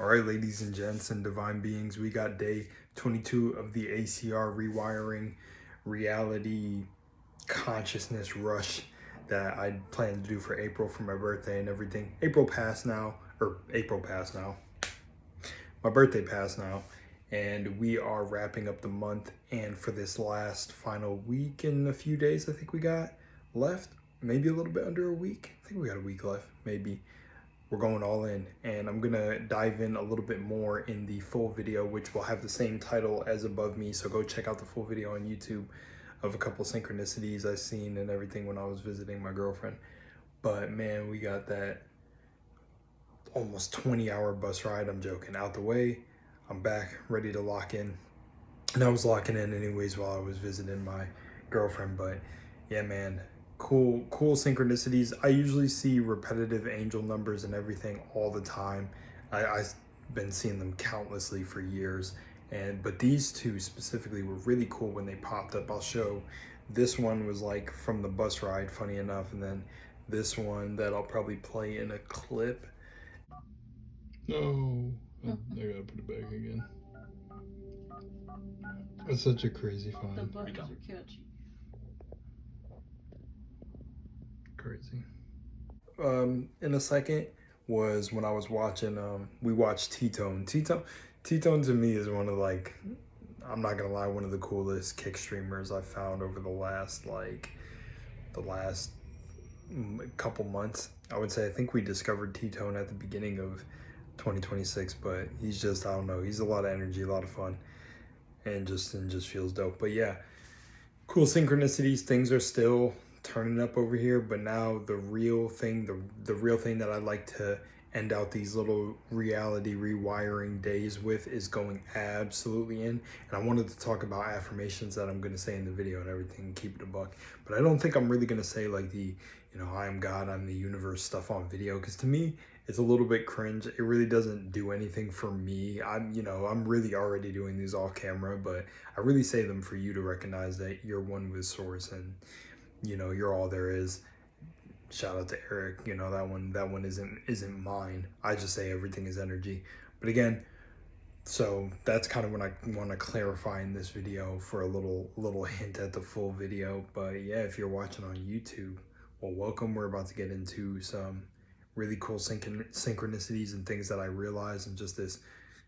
All right, ladies and gents and divine beings, we got day 22 of the ACR rewiring reality consciousness rush that I plan to do for April for my birthday and everything. April passed now, or April passed now. My birthday passed now, and we are wrapping up the month. And for this last final week and a few days, I think we got left, maybe a little bit under a week. I think we got a week left, maybe. We're going all in, and I'm gonna dive in a little bit more in the full video, which will have the same title as above me. So go check out the full video on YouTube of a couple synchronicities I've seen and everything when I was visiting my girlfriend. But man, we got that almost 20-hour bus ride. I'm joking. Out the way, I'm back ready to lock in. And I was locking in anyways while I was visiting my girlfriend. But yeah, man, cool synchronicities. I usually see repetitive angel numbers and everything all the time. I've been seeing them countlessly for years. But these two specifically were really cool when they popped up. I'll show. This one was like from the bus ride, funny enough, and then this one that I'll probably play in a clip. No, I gotta put it back again. That's such a crazy find. The buttons are catchy. Crazy. In a second was when I was watching. We watched T-Tone. T-Tone to me is one of, like, I'm not gonna lie, one of the coolest kick streamers I've found over the last couple months. I would say I think we discovered T-Tone at the beginning of 2026, but he's just, I don't know, he's a lot of energy, a lot of fun, and just feels dope. But yeah, cool synchronicities. Things are still turning up over here, but now the real thing that I like to end out these little reality rewiring days with is going absolutely in. And I wanted to talk about affirmations that I'm going to say in the video and everything, keep it a buck. But I don't think I'm really going to say like the, I am God, I'm the universe stuff on video, because to me it's a little bit cringe. It really doesn't do anything for me. I'm really already doing these off camera, but I really say them for you to recognize that you're one with source, and you're all there is. Shout out to Eric. That one isn't mine. I just say everything is energy. But again, so that's kind of when I want to clarify in this video for a little hint at the full video. But yeah, if you're watching on YouTube, well, welcome. We're about to get into some really cool synchronicities and things that I realized, and just this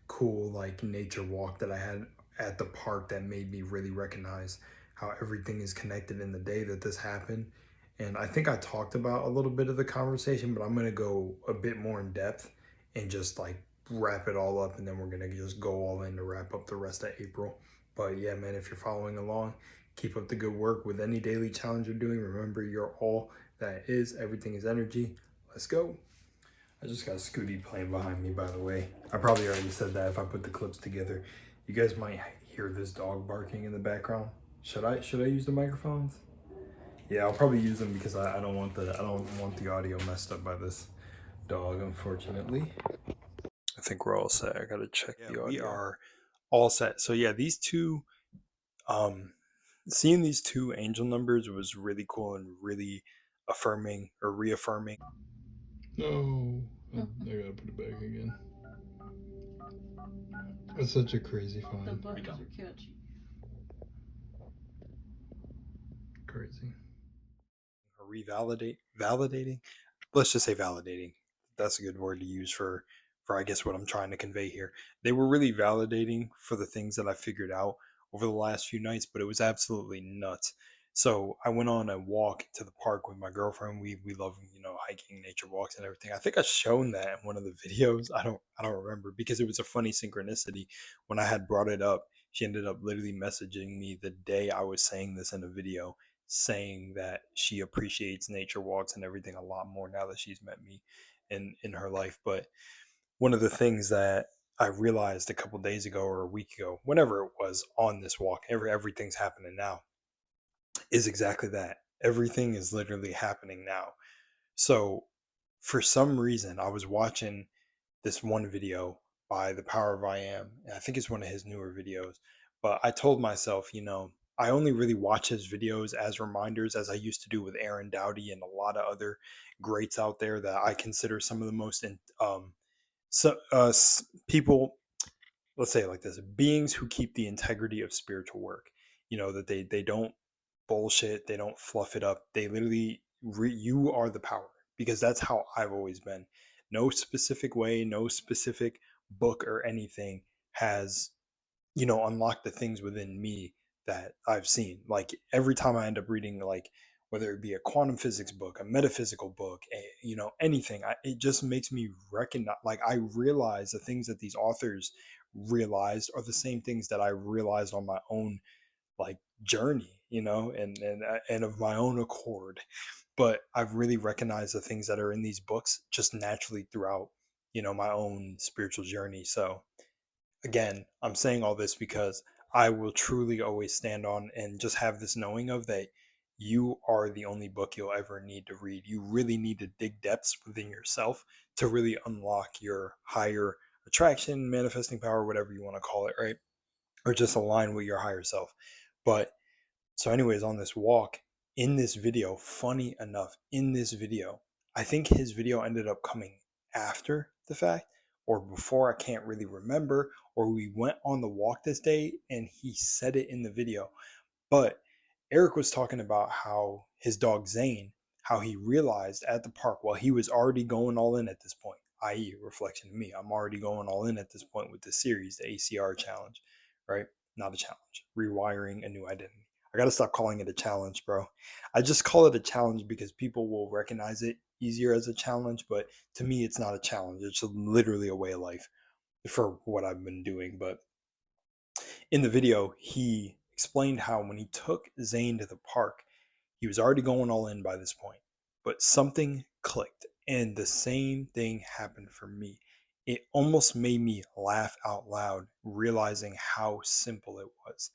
cool like nature walk that I had at the park that made me really recognize how everything is connected in the day that this happened. And I think I talked about a little bit of the conversation, but I'm going to go a bit more in depth and just like wrap it all up, and then we're going to just go all in to wrap up the rest of April. But yeah, man, if you're following along, keep up the good work with any daily challenge you're doing. Remember, you're all that is. Everything is energy. Let's go. I just got Scooty playing behind me, by the way. I probably already said that if I put the clips together. You guys might hear this dog barking in the background. Should I use the microphones? Yeah, I'll probably use them because I don't want the audio messed up by this dog, unfortunately. I think we're all set. I gotta check the audio. We are all set. So yeah, these two, seeing these two angel numbers was really cool and really affirming or reaffirming. No, I gotta put it back again. That's such a crazy find. The buttons are catchy. Crazy. Validating. Let's just say validating. That's a good word to use for I guess what I'm trying to convey here. They were really validating for the things that I figured out over the last few nights, but it was absolutely nuts. So I went on a walk to the park with my girlfriend. We love, hiking, nature walks and everything. I think I've shown that in one of the videos. I don't remember, because it was a funny synchronicity. When I had brought it up, she ended up literally messaging me the day I was saying this in a video, saying that she appreciates nature walks and everything a lot more now that she's met me in her life. But one of the things that I realized a couple days ago or a week ago, whenever it was on this walk, everything's happening now, is exactly that. Everything is literally happening now. So for some reason, I was watching this one video by The Power of I Am, and I think it's one of his newer videos. But I told myself, I only really watch his videos as reminders, as I used to do with Aaron Dowdy and a lot of other greats out there that I consider some of the most So people, let's say it like this: beings who keep the integrity of spiritual work. That they don't bullshit, they don't fluff it up. They literally you are the power, because that's how I've always been. No specific way, no specific book or anything has unlock the things within me that I've seen. Like every time I end up reading, like whether it be a quantum physics book, a metaphysical book, anything, it just makes me recognize. Like I realize the things that these authors realized are the same things that I realized on my own like journey, and of my own accord. But I've really recognized the things that are in these books just naturally throughout, my own spiritual journey. So again, I'm saying all this because I will truly always stand on and just have this knowing of that you are the only book you'll ever need to read. You really need to dig depths within yourself to really unlock your higher attraction, manifesting power, whatever you want to call it, right? Or just align with your higher self. But so, anyways, on this walk, in this video, funny enough, in this video, I think his video ended up coming after the fact or before. I can't really remember. Or we went on the walk this day and he said it in the video. But Eric was talking about how his dog Zane, how he realized at the park, while he was already going all in at this point, i.e., reflection of me. I'm already going all in at this point with the series, the ACR challenge, right? Not a challenge, rewiring a new identity. I got to stop calling it a challenge, bro. I just call it a challenge because people will recognize it easier as a challenge. But to me, it's not a challenge. It's literally a way of life for what I've been doing. But in the video, he explained how when he took Zane to the park, he was already going all in by this point, but something clicked, and the same thing happened for me. It almost made me laugh out loud, realizing how simple it was.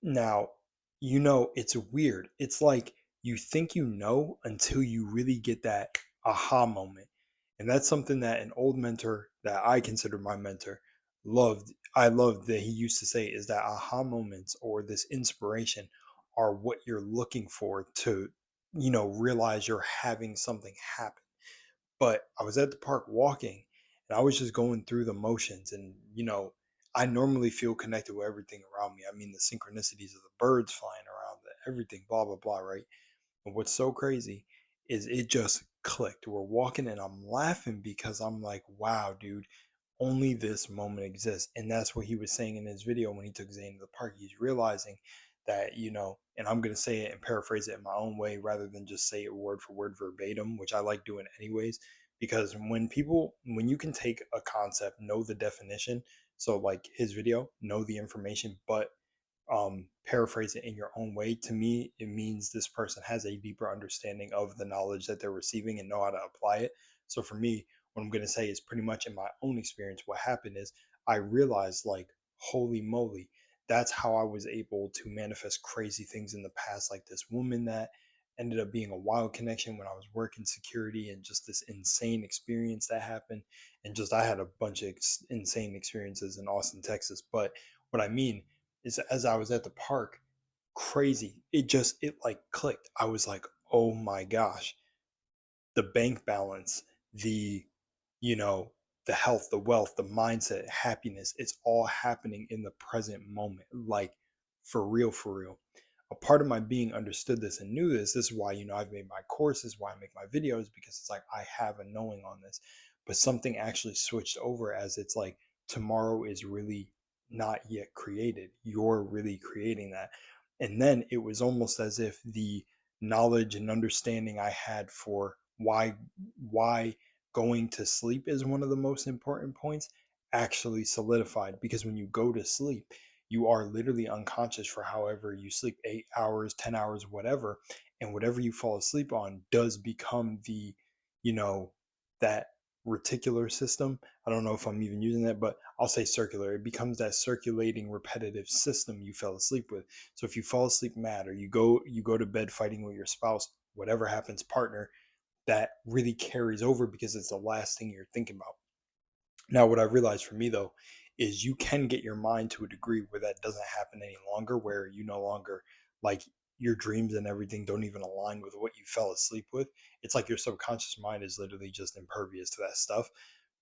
Now, it's weird. It's like you think you know until you really get that aha moment. And that's something that an old mentor that I consider my mentor loved. I loved that he used to say is that aha moments or this inspiration are what you're looking for to, realize you're having something happen. But I was at the park walking and I was just going through the motions. And, I normally feel connected with everything around me. I mean, the synchronicities of the birds flying around, everything, blah, blah, blah, right? And what's so crazy is it just clicked. We're walking and I'm laughing because I'm like, wow, dude, only this moment exists. And that's what he was saying in his video when he took Zane to the park. He's realizing that, and I'm going to say it and paraphrase it in my own way rather than just say it word for word verbatim, which I like doing anyways. Because when you can take a concept, know the definition, so like his video, know the information, but paraphrase it in your own way, to me it means this person has a deeper understanding of the knowledge that they're receiving and know how to apply it. So for me, what I'm going to say is pretty much in my own experience what happened is I realized, like, holy moly, that's how I was able to manifest crazy things in the past, like this woman that ended up being a wild connection when I was working security, and just this insane experience that happened. And just I had a bunch of insane experiences in Austin, Texas. But what I mean is, as I was at the park, crazy, it like clicked. I was like, oh my gosh, the bank balance, the, you know, the health, the wealth, the mindset, happiness, it's all happening in the present moment. Like for real, for real. A part of my being understood this and knew this. This is why, I've made my courses, why I make my videos, because it's like I have a knowing on this. But something actually switched over, as it's like tomorrow is really not yet created. You're really creating that. And then it was almost as if the knowledge and understanding I had for why going to sleep is one of the most important points actually solidified, because when you go to sleep you are literally unconscious for however you sleep, 8 hours, 10 hours, whatever, and whatever you fall asleep on does become the, you know that reticular system. I don't know if I'm even using that, but I'll say circular. It becomes that circulating repetitive system you fell asleep with. So if you fall asleep mad, or you go to bed fighting with your spouse, whatever happens, partner, that really carries over because it's the last thing you're thinking about. Now, what I realized for me though is you can get your mind to a degree where that doesn't happen any longer, where you no longer, like, your dreams and everything don't even align with what you fell asleep with. It's like your subconscious mind is literally just impervious to that stuff.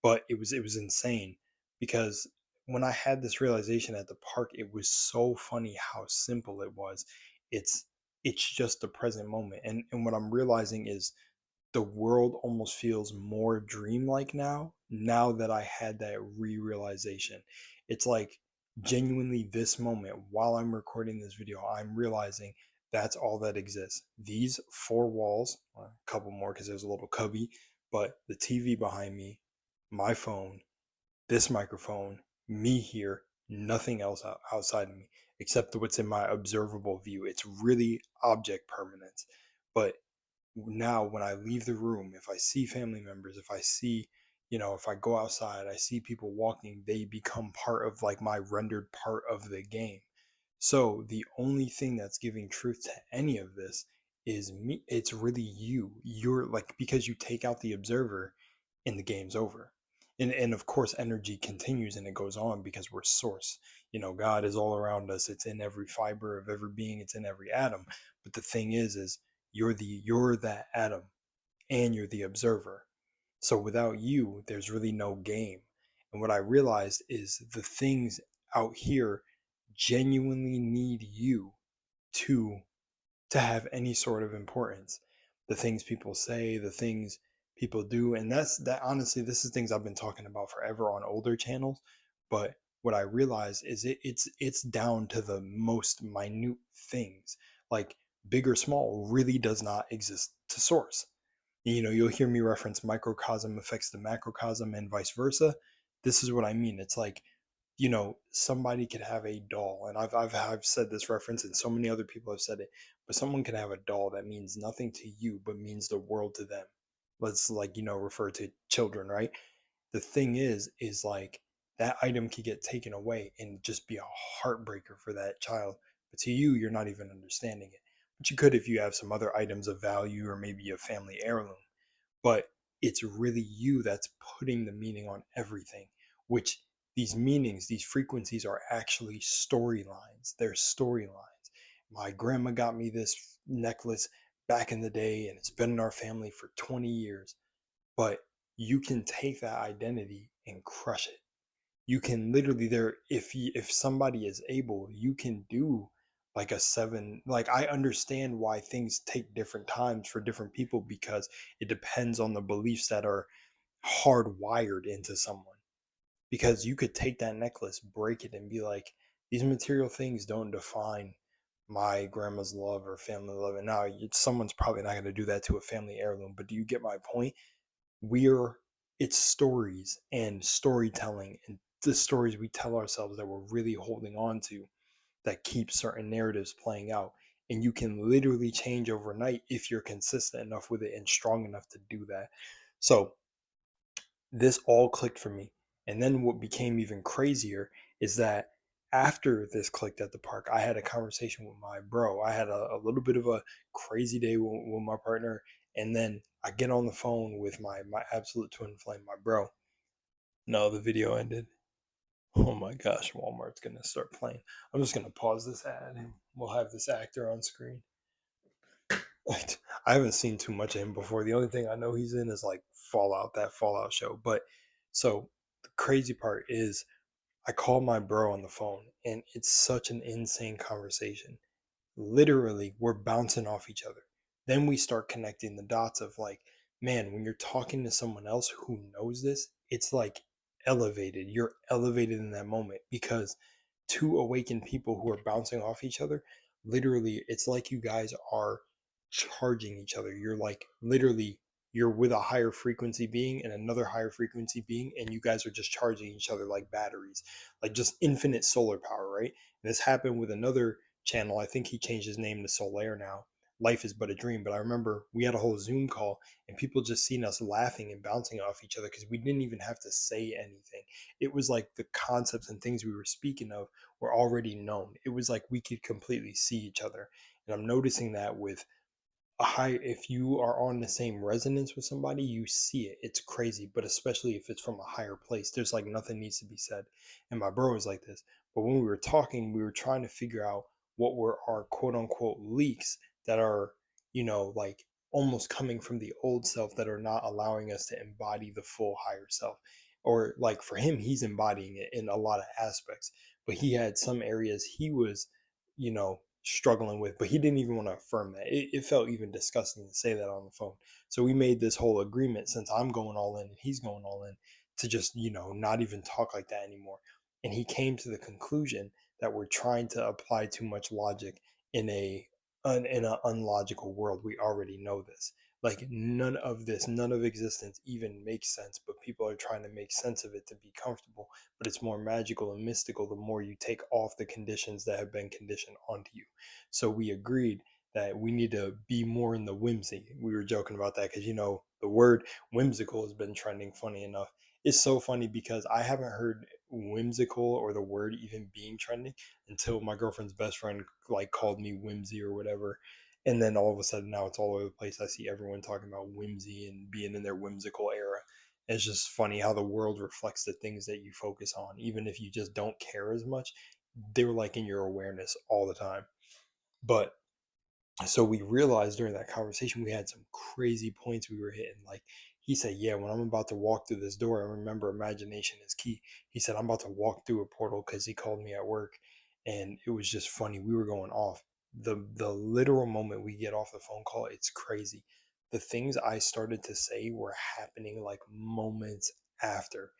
but it was insane because when I had this realization at the park, it was so funny how simple it was. It's it's just the present moment. And what I'm realizing is the world almost feels more dreamlike now that I had that re-realization. It's like genuinely this moment while I'm recording this video, I'm realizing that's all that exists. These four walls, a couple more because there's a little cubby, but the TV behind me, my phone, this microphone, me here, nothing else outside of me except what's in my observable view. It's really object permanence. But now when I leave the room, if I see family members, if I see, if I go outside, I see people walking, they become part of like my rendered part of the game. So the only thing that's giving truth to any of this is me. It's really you. You're like, because you take out the observer and the game's over. And of course energy continues and it goes on because we're source. God is all around us. It's in every fiber of every being, it's in every atom. But the thing is you're that atom and you're the observer. So without you, there's really no game. And what I realized is the things out here genuinely need you to to have any sort of importance. The things people say, the things people do, and that honestly, this is things I've been talking about forever on older channels. But what I realize is it's down to the most minute things. Like big or small really does not exist to source. You'll hear me reference microcosm affects the macrocosm and vice versa. This is what I mean. It's like, somebody could have a doll, and I've said this reference, and so many other people have said it, but someone can have a doll that means nothing to you, but means the world to them. Let's like, refer to children, right? The thing is like that item could get taken away and just be a heartbreaker for that child. But to you, you're not even understanding it. But you could if you have some other items of value or maybe a family heirloom. But it's really you that's putting the meaning on everything, which these meanings, these frequencies are actually storylines. They're storylines. My grandma got me this necklace back in the day, and it's been in our family for 20 years. But you can take that identity and crush it. You can literally if somebody is able, you can do like a seven. Like I understand why things take different times for different people because it depends on the beliefs that are hardwired into someone. Because you could take that necklace, break it, and be like, these material things don't define my grandma's love or family love. And now someone's probably not going to do that to a family heirloom, but do you get my point? we're it's stories and storytelling and the stories we tell ourselves that we're really holding on to that keep certain narratives playing out. And you can literally change overnight if you're consistent enough with it and strong enough to do that. So this all clicked for me. And then what became even crazier is that after this clicked at the park, I had a conversation with my bro. I had a little bit of a crazy day with my partner. And then I get on the phone with my absolute twin flame, my bro. No, the video ended. Oh my gosh, Walmart's going to start playing. I'm just going to pause this ad and we'll have this actor on screen. I haven't seen too much of him before. The only thing I know he's in is like Fallout, that Fallout show. But so the crazy part is I called my bro on the phone and it's such an insane conversation. Literally, we're bouncing off each other. Then we start connecting the dots of like, man, when you're talking to someone else who knows this, it's like elevated. You're elevated in that moment because two awakened people who are bouncing off each other, literally, it's like you guys are charging each other. You're like literally you're with a higher frequency being and another higher frequency being, and you guys are just charging each other like batteries, like just infinite solar power, right? And this happened with another channel. I think he changed his name to Solaire now. Life is but a dream. But I remember we had a whole Zoom call and people just seen us laughing and bouncing off each other because we didn't even have to say anything. It was like the concepts and things we were speaking of were already known. It was like we could completely see each other. And I'm noticing that with a high if you are on the same resonance with somebody, you see it. It's crazy, but especially if it's from a higher place, there's like nothing needs to be said. And my bro was like this. But when we were talking, we were trying to figure out what were our quote unquote leaks that are, like almost coming from the old self that are not allowing us to embody the full higher self. or like for him, he's embodying it in a lot of aspects, but he had some areas he was, struggling with, but he didn't even want to affirm that. It felt even disgusting to say that on the phone. So we made this whole agreement, since I'm going all in and he's going all in, to just, not even talk like that anymore. And he came to the conclusion that we're trying to apply too much logic in in an unlogical world. We already know this. Like none of existence even makes sense, but people are trying to make sense of it to be comfortable. But it's more magical and mystical the more you take off the conditions that have been conditioned onto you. So we agreed that we need to be more in the whimsy. We were joking about that because, the word whimsical has been trending, funny enough. It's so funny because I haven't heard whimsical or the word even being trending until my girlfriend's best friend like called me whimsy or whatever. And then all of a sudden now it's all over the place. I see everyone talking about whimsy and being in their whimsical era. It's just funny how the world reflects the things that you focus on. Even if you just don't care as much, they're like in your awareness all the time. But so we realized during that conversation we had some crazy points we were hitting. Like he said, yeah, when I'm about to walk through this door, I remember imagination is key. He said, I'm about to walk through a portal because he called me at work, and it was just funny. We were going off. The literal moment we get off the phone call, it's crazy. The things I started to say were happening like moments after.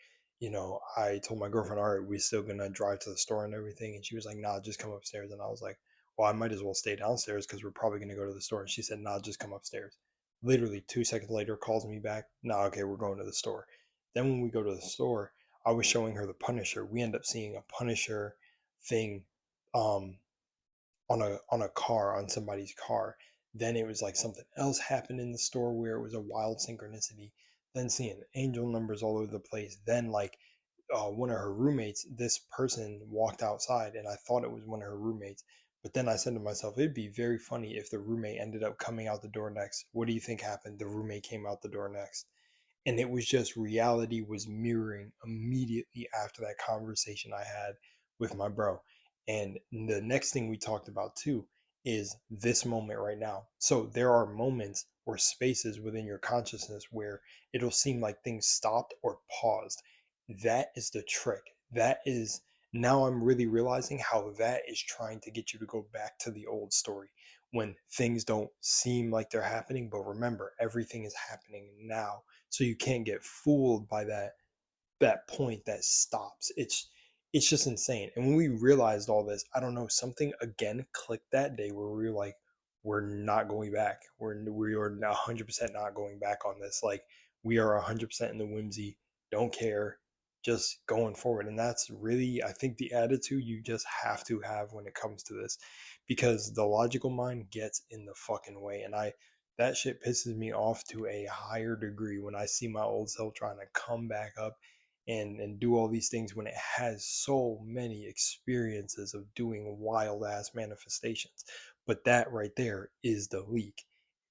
I told my girlfriend, all right, we still gonna drive to the store and everything, and she was like, nah, just come upstairs. And I was like, well, I might as well stay downstairs because we're probably going to go to the store. And she said, nah, just come upstairs. Literally 2 seconds later, calls me back. Nah, okay, we're going to the store. Then when we go to the store, I was showing her the Punisher. We end up seeing a Punisher thing um, on a car, on somebody's car. Then it was like something else happened in the store where it was a wild synchronicity. Then seeing angel numbers all over the place. Then like one of her roommates, this person walked outside, and I thought it was one of her roommates. But then I said to myself, it'd be very funny if the roommate ended up coming out the door next. What do you think happened? The roommate came out the door next. And it was just reality was mirroring immediately after that conversation I had with my bro. And the next thing we talked about too is this moment right now. So there are moments or spaces within your consciousness where it'll seem like things stopped or paused. That is the trick. That is, now I'm really realizing how that is trying to get you to go back to the old story when things don't seem like they're happening. But remember, everything is happening now, so you can't get fooled by that point that stops. It's just insane. And when we realized all this, I don't know, something again clicked that day where we were like, we're not going back. We are 100% not going back on this. Like we are 100% in the whimsy, don't care, just going forward. And that's really, I think, the attitude you just have to have when it comes to this, because the logical mind gets in the fucking way. And that shit pisses me off to a higher degree when I see my old self trying to come back up and do all these things when it has so many experiences of doing wild ass manifestations. But that right there is the leak.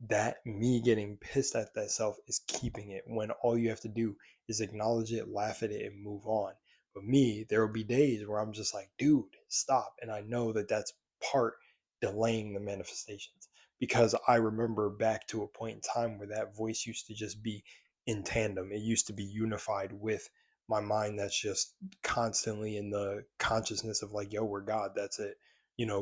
That me getting pissed at that self is keeping it, when all you have to do is acknowledge it, laugh at it, and move on. But me, there will be days where I'm just like, dude, stop. And I know that that's part delaying the manifestations, because I remember back to a point in time where that voice used to just be in tandem. It used to be unified with my mind that's just constantly in the consciousness of like, yo, we're God, that's it,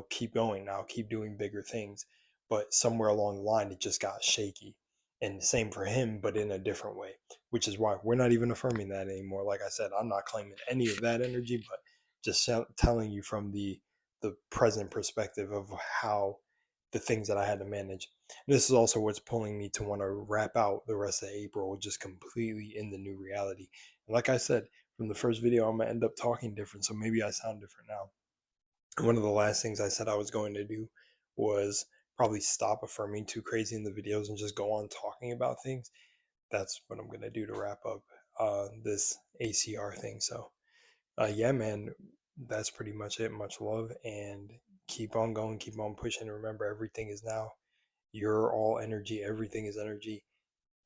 keep going now, keep doing bigger things. But somewhere along the line it just got shaky, and same for him but in a different way, which is why we're not even affirming that anymore. Like I said, I'm not claiming any of that energy, but just telling you from the present perspective of how the things that I had to manage. This is also what's pulling me to want to wrap out the rest of April just completely in the new reality. And like I said, from the first video, I'm going to end up talking different. So maybe I sound different now. And one of the last things I said I was going to do was probably stop affirming too crazy in the videos and just go on talking about things. That's what I'm going to do to wrap up this ACR thing. So, yeah, man, that's pretty much it. Much love, and keep on going, keep on pushing. Remember, everything is now. You're all energy. Everything is energy.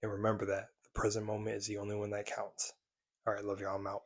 And remember that the present moment is the only one that counts. All right, love y'all. I'm out.